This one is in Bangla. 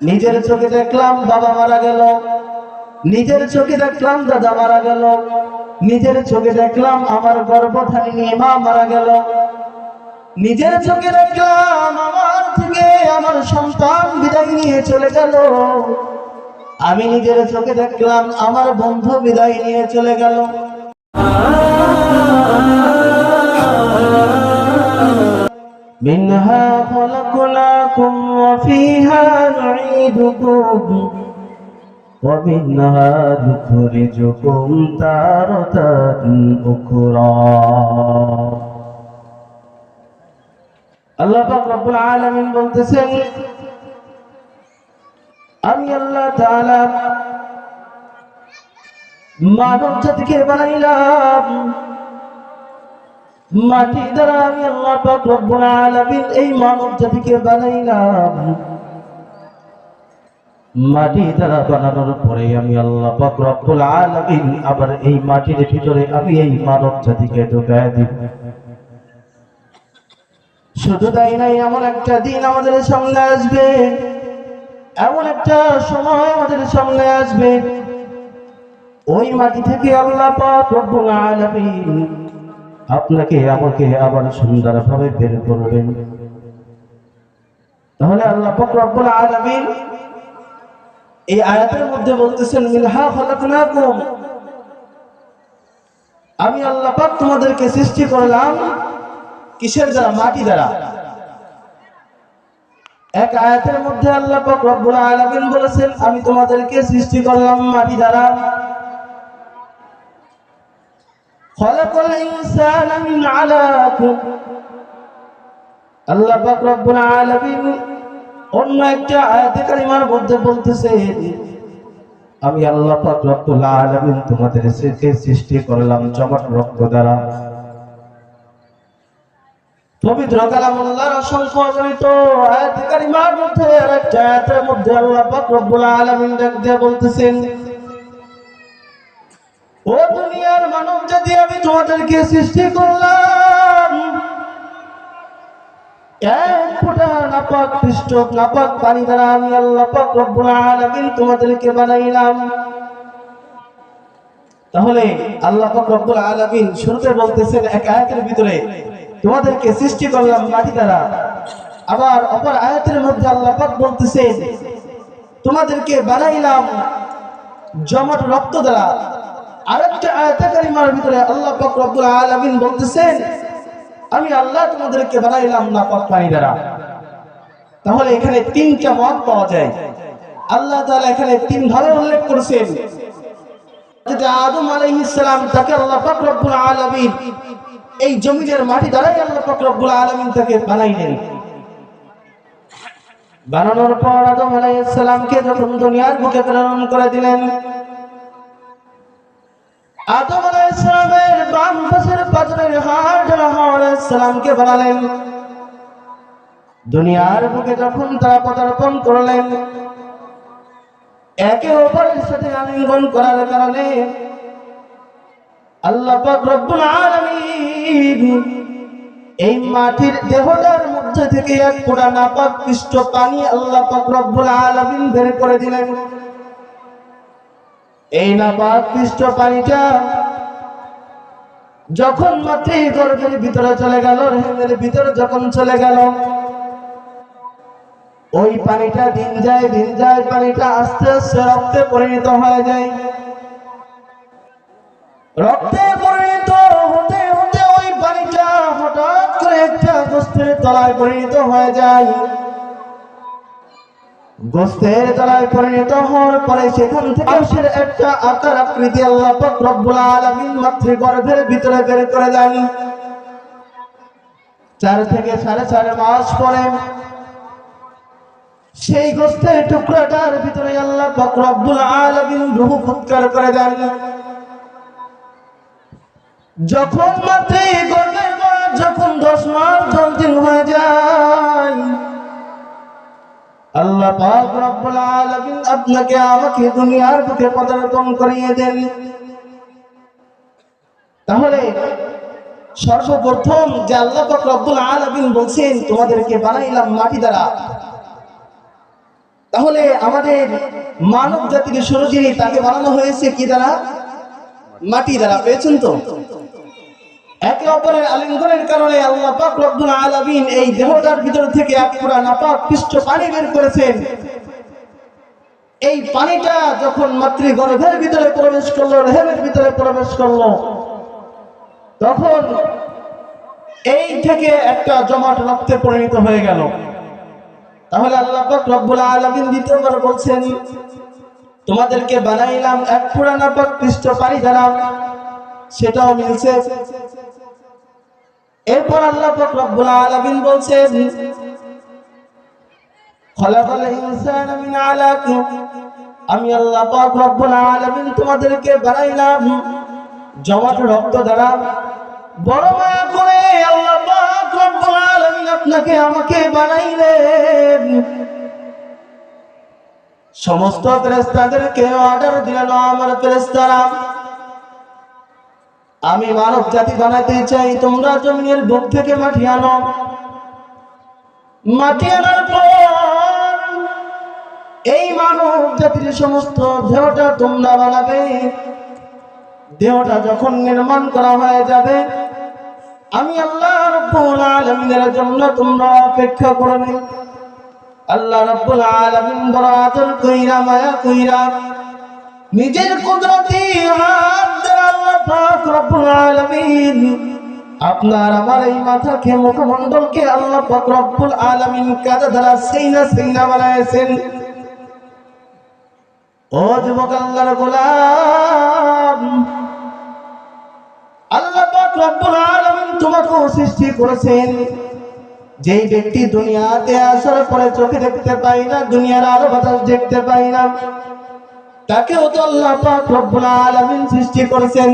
নিজের চোখে দেখলাম বাবা মারা গেল, নিজের চোখে দেখলাম দাদা মারা গেল, নিজের চোখে দেখলাম আমার গর্ভধারিণী মা মারা গেল, নিজের চোখে দেখলাম আমার থেকে আমার সন্তান বিদায় নিয়ে চলে গেল, আমি নিজের চোখে দেখলাম আমার বন্ধু বিদায় নিয়ে চলে গেল। মিনহা খলাকনাকুম ওয়া ফিহা নুঈদুকুম ওয়া মিনহা নুখরিজুকুম তারাতান উখরা। আল্লাহ পাক রব্বুল আলামিন বলতেছেন, আমি আল্লাহ তাআলা মানব জাতিকে বানাইলাম মাটি দ্বারা। আমি আল্লাহ পাক রব্বুল আলামিন এই মানব জাতিকে বানাইলাম মাটি দ্বারা। বানানোর পরে আমি আল্লাহ পাক রব্বুল আলামিন আবার এই মাটির ভিতরে আমি এই মানব জাতিকে ঢুকায় দিব। শুধু তাই নাই, এমন একটা দিন আমাদের সামনে আসবে, এমন একটা সময় আমাদের সামনে আসবে, ওই মাটি থেকে আল্লাহ পাক রব্বুল আলামিন আপনাকে আমাকে আবার সুন্দরভাবে বের করবেন। তাহলে আল্লাহ পাক রব্বুল আলামিন এই আয়াতের মধ্যে বলতেছেন, মিনহা খলাকনাকুম, আমি আল্লাহ পাক তোমাদেরকে সৃষ্টি করলাম কিসের দ্বারা? মাটি দ্বারা। এক আয়াতের মধ্যে আল্লাহ পাক রব্বুল আলামিন বলেছেন, আমি তোমাদেরকে সৃষ্টি করলাম মাটি দ্বারা। খলাকাল ইনসানা মিন আলাক, আল্লাহ পাক রব্বুল আলামিন অন্য একটা আয়াতে কারিমার মধ্যে বলতেছেন, আমি আল্লাহ পাক রব্বুল আলামিন তোমাদেরকে সৃষ্টি করলাম জমাট রক্ত দ্বারা। পবিত্র কালামুল্লাহর অসংখ্য অগণিত আয়াতে কারিমার মধ্যে আরেকটা আয়াতের মধ্যে আল্লাহ পাক রব্বুল আলামিন ডাক দিয়ে বলতেছেন, ও দুনিয়ার মানব জাতি, আমি তোমাদেরকে সৃষ্টি করলাম এক ফোঁটা নাপাক পৃষ্ঠ নাপাক পানি দ্বারা। আমি আল্লাহ পাক রব্বুল আলামিন তোমাদেরকে বানাইলাম। তাহলে আল্লাহ পাক রব্বুল আলামিন শুরুতে বলতেছেন এক আয়াতের ভিতরে, তোমাদেরকে সৃষ্টি করলাম মাটি দ্বারা। আবার অপর আয়াতের মধ্যে আল্লাহ পাক বলতেছেন, তোমাদেরকে বানাইলাম জমাট রক্ত দ্বারা। আরেকটা আয়াতে কারিমার ভিতরে আল্লাহ পাক রব্বুল আলামিন বলতেছেন, আমি আল্লাহ তোমাদেরকে বানাইলাম নাপাক পানি দ্বারা। তাহলে এখানে তিনটা মত পাওয়া যায়। আল্লাহ তাআলা এখানে তিন ভাবে উল্লেখ করেছেন। যেটা আদম আলাইহিস সালাম, তাকে আল্লাহ পাক রব্বুল আলামিন এই জমিনের মাটি দ্বারাই আল্লাহ পাক রব্বুল আলামিন তাকে বানাইলেন। বানানোর পর আদম আলাইহিস সালামকে যখন দুনিয়ার বুকে প্রেরণ করে দিলেন, আদম আলাইহিস সালামের বাম পাশের পাঁজরের হাড় হাওয়া আলাইহিস সালামকে বানালেন। দুনিয়ার বুকে যখন তারা পদার্পণ করলেন, একে অপরের সাথে আলিঙ্গন করার কারণে আল্লাহ পাক রব্বুল আলামিন এই মাটির দেহটার মধ্যে থেকে এক ফোঁটা নাপাক পৃষ্ঠ পানি আল্লাহ পাক রব্বুল আলামিন বের করে দিলেন। এই নাপাক পৃষ্ঠ পানিটা যখন মাতৃ গর্ভের ভিতরে চলে গেল, রহিমের ভিতরে যখন চলে গেল, ওই পানিটা দিন যায় পানিটা আস্তে আস্তে রক্তে পরিণত হয়ে যায়। রক্তে পরিণত হতে হতে ওই পানিটা হঠাৎ করে একটা গোস্তের তলায় পরিণত হয়ে যায়। গোস্তের তলায় পরিণত হওয়ার পরে সেখান থেকে একটা আকার আকৃতি আল্লাহ পাক রব্বুল আলামিন মাতৃগর্ভের ভিতরে বের করে দেন। 4 থেকে 4.5 মাস পরে সেই গোস্তের টুকরাটার ভিতরে আল্লাহ পাক রব্বুল আলামিন রূহ ফুৎকার করে দেন। যখন মাতৃ গর্ভের বয়স যখন 10 মাস 10 দিন হয়ে যায়, আল্লাহ পাক রব্বুল আলামিন আপনাকে আমাকে দুনিয়ার বুকে পদার্পণ করিয়ে দেন। তাহলে সর্বপ্রথম যে আল্লাহ পাক রব্বুল আলামিন বলছেন, তোমাদেরকে বানাইলাম মাটি দ্বারা, তাহলে আমাদের মানব জাতির শুরু যিনি, তাকে বানানো হয়েছে কি দ্বারা? মাটি দ্বারা। পেয়েছেন তো? একে অপরের আলিঙ্গনের কারণে আল্লাহ পাক রব্বুল আলামিন এই দেহটার ভিতর থেকে এক পুরা নাপাক পৃষ্ঠ পানি বের করেছেন। এই পানিটা যখন মাতৃগর্ভের ভিতরে প্রবেশ করলো, রেহেমের ভিতরে প্রবেশ করলো, তখন এই থেকে একটা জমাট রক্তে পরিণত হয়ে গেল। তাহলে আল্লাহ পাক রব্বুল আলামিন দ্বিতীয়বার বলছেন, তোমাদেরকে বানাইলাম এক পুরা নাপাক পৃষ্ঠ পানি দ্বারা। সেটাও মিলছে। এরপর আল্লাহ পাক রব্বুল আলামিন বলছেন, খলাকাল ইনসানা মিন আলাক, আমি আল্লাহ পাক রব্বুল আলামিন তোমাদেরকে বানাইলাম জমাট রক্ত দ্বারা। বড় মায়া করে আল্লাহ পাক রব্বুল আলামিন আপনাকে আমাকে বানাইলেন। সমস্ত ফেরেশতাদেরকে অর্ডার দিলেন, আমার ফেরেশতারা, আমি মানব জাতি বানাতে চাই, তোমরা জমিনের বুক থেকে মাটি আনো। মাটি আনার পর এই মানব জাতির সমস্ত দেহটা তোমরা বানাবে। দেহটা যখন নির্মাণ করা হয়ে যাবে, আমি আল্লাহ রাব্বুল আলামিনের জন্য তোমরা অপেক্ষা করবে। আল্লাহ রাব্বুল আলামিন বড় আদর কইরা, মায়া কইরা, নিজের কুদরতি হাত দ্বারা আল্লাহ পাক রব্বুল আলামিন আপনার আমার এই মাথাকে, মুখমণ্ডলকে আল্লাহ পাক রব্বুল আলামিন কাদা দ্বারা সেইনা সেইনা বানাইছেন। ও যুবক আল্লাহর গোলাম, আল্লাহ পাক রব্বুল আলামিন তোমাকে সৃষ্টি করেছেন। যেই ব্যক্তি দুনিয়াতে আসার পরে চোখে দেখতে পাই না, দুনিয়ার আলো বাতাস দেখতে পাই না, তাকেও তো আল্লাহ পাক রব্বুল আলামিন সৃষ্টি করেছেন।